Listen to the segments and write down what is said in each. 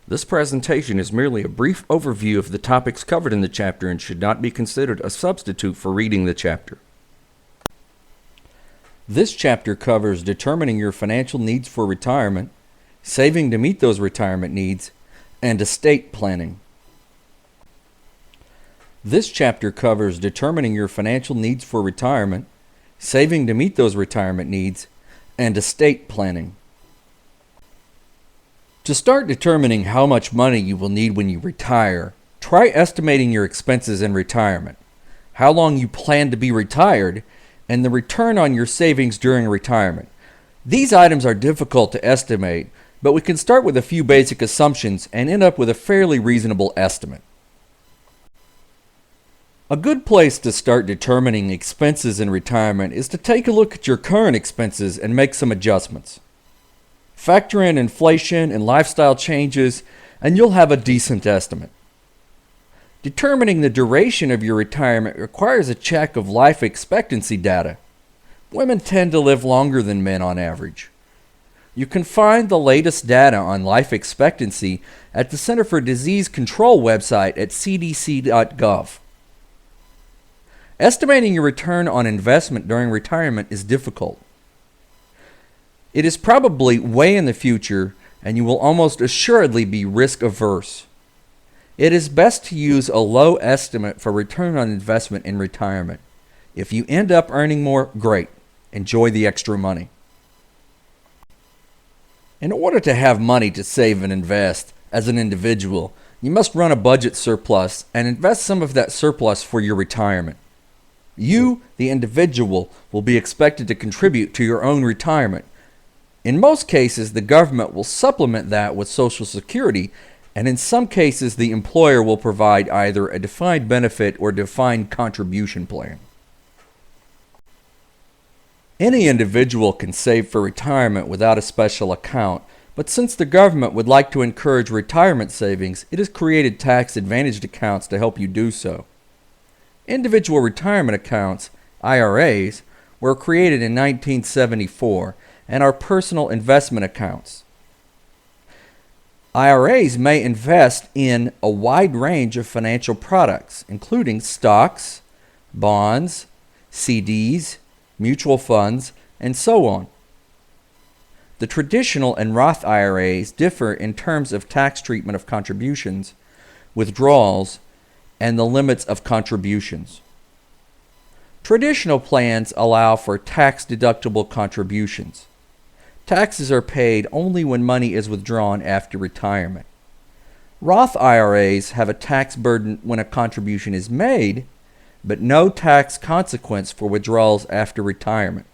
This presentation is merely a brief overview of the topics covered in the chapter and should not be considered a substitute for reading the chapter. This chapter covers determining your financial needs for retirement, saving to meet those retirement needs, and estate planning. This chapter covers determining your financial needs for retirement, saving to meet those retirement needs, and estate planning. To start determining how much money you will need when you retire, try estimating your expenses in retirement, how long you plan to be retired, and the return on your savings during retirement. These items are difficult to estimate, but we can start with a few basic assumptions and end up with a fairly reasonable estimate. A good place to start determining expenses in retirement is to take a look at your current expenses and make some adjustments. Factor in inflation and lifestyle changes, and you'll have a decent estimate. Determining the duration of your retirement requires a check of life expectancy data. Women tend to live longer than men on average. You can find the latest data on life expectancy at the Center for Disease Control website at cdc.gov. Estimating your return on investment during retirement is difficult. It is probably way in the future, and you will almost assuredly be risk averse. It is best to use a low estimate for return on investment in retirement. If you end up earning more, great. Enjoy the extra money. In order to have money to save and invest as an individual, you must run a budget surplus and invest some of that surplus for your retirement. You, the individual, will be expected to contribute to your own retirement. In most cases, the government will supplement that with Social Security, and in some cases, the employer will provide either a defined benefit or defined contribution plan. Any individual can save for retirement without a special account, but since the government would like to encourage retirement savings, it has created tax-advantaged accounts to help you do so. Individual retirement accounts, IRAs, were created in 1974 and are personal investment accounts. IRAs may invest in a wide range of financial products, including stocks, bonds, CDs, mutual funds, and so on. The traditional and Roth IRAs differ in terms of tax treatment of contributions, withdrawals, and the limits of contributions. Traditional plans allow for tax-deductible contributions. Taxes are paid only when money is withdrawn after retirement. Roth IRAs have a tax burden when a contribution is made, but no tax consequence for withdrawals after retirement.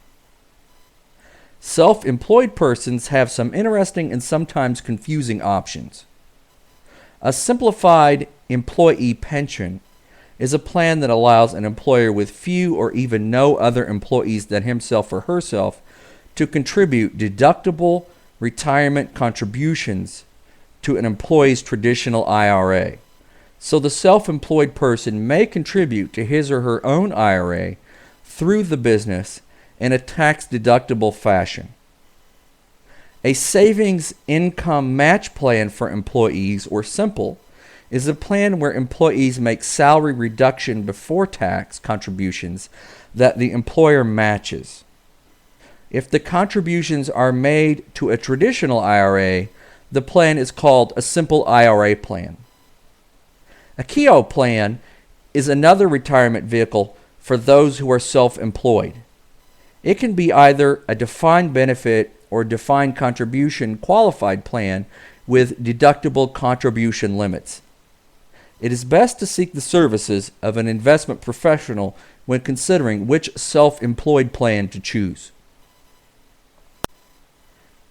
Self-employed persons have some interesting and sometimes confusing options. A simplified employee pension is a plan that allows an employer with few or even no other employees than himself or herself to contribute deductible retirement contributions to an employee's traditional IRA. So the self-employed person may contribute to his or her own IRA through the business in a tax-deductible fashion. A savings income match plan for employees, or SIMPLE, is a plan where employees make salary reduction before tax contributions that the employer matches. If the contributions are made to a traditional IRA, the plan is called a simple IRA plan. A Keogh plan is another retirement vehicle for those who are self-employed. It can be either a defined benefit or defined contribution qualified plan with deductible contribution limits. It is best to seek the services of an investment professional when considering which self-employed plan to choose.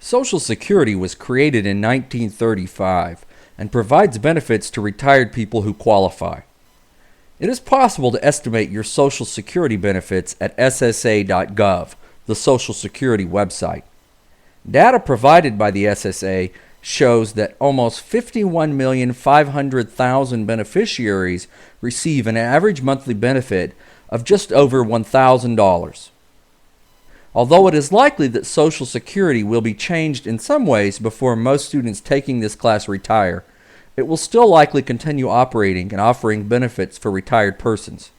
Social Security was created in 1935 and provides benefits to retired people who qualify. It is possible to estimate your Social Security benefits at ssa.gov, the Social Security website. Data provided by the SSA shows that almost 51,500,000 beneficiaries receive an average monthly benefit of just over $1,000. Although it is likely that Social Security will be changed in some ways before most students taking this class retire, it will still likely continue operating and offering benefits for retired persons.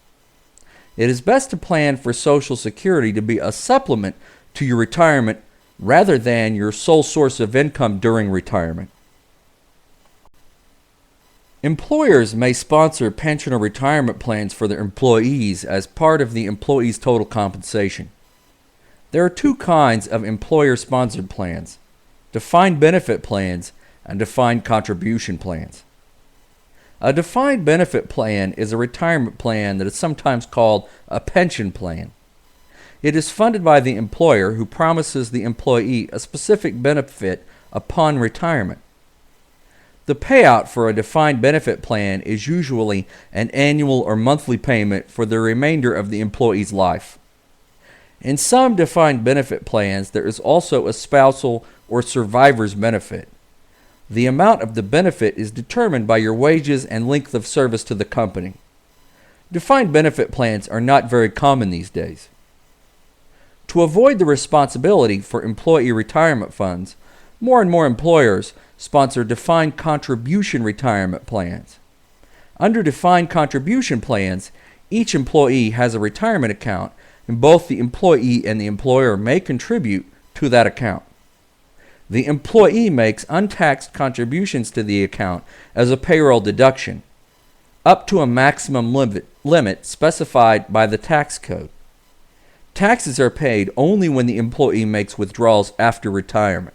It is best to plan for Social Security to be a supplement to your retirement rather than your sole source of income during retirement. Employers may sponsor pension or retirement plans for their employees as part of the employee's total compensation. There are two kinds of employer-sponsored plans: defined benefit plans and defined contribution plans. A defined benefit plan is a retirement plan that is sometimes called a pension plan. It is funded by the employer, who promises the employee a specific benefit upon retirement. The payout for a defined benefit plan is usually an annual or monthly payment for the remainder of the employee's life. In some defined benefit plans, there is also a spousal or survivor's benefit. The amount of the benefit is determined by your wages and length of service to the company. Defined benefit plans are not very common these days. To avoid the responsibility for employee retirement funds, more and more employers sponsor defined contribution retirement plans. Under defined contribution plans, each employee has a retirement account, and both the employee and the employer may contribute to that account. The employee makes untaxed contributions to the account as a payroll deduction, up to a maximum limit specified by the tax code. Taxes are paid only when the employee makes withdrawals after retirement.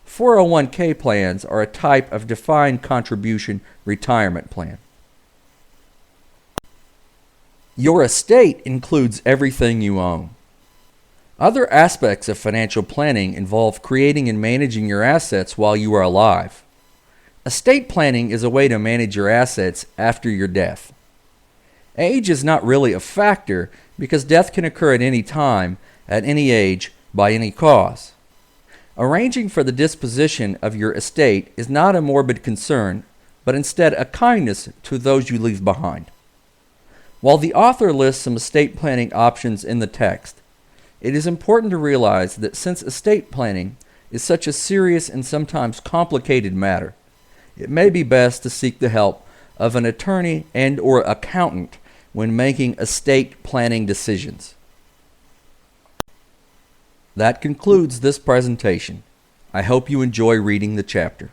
401k plans are a type of defined contribution retirement plan. Your estate includes everything you own. Other aspects of financial planning involve creating and managing your assets while you are alive. Estate planning is a way to manage your assets after your death. Age is not really a factor because death can occur at any time, at any age, by any cause. Arranging for the disposition of your estate is not a morbid concern, but instead a kindness to those you leave behind. While the author lists some estate planning options in the text, it is important to realize that since estate planning is such a serious and sometimes complicated matter, it may be best to seek the help of an attorney and/or accountant when making estate planning decisions. That concludes this presentation. I hope you enjoy reading the chapter.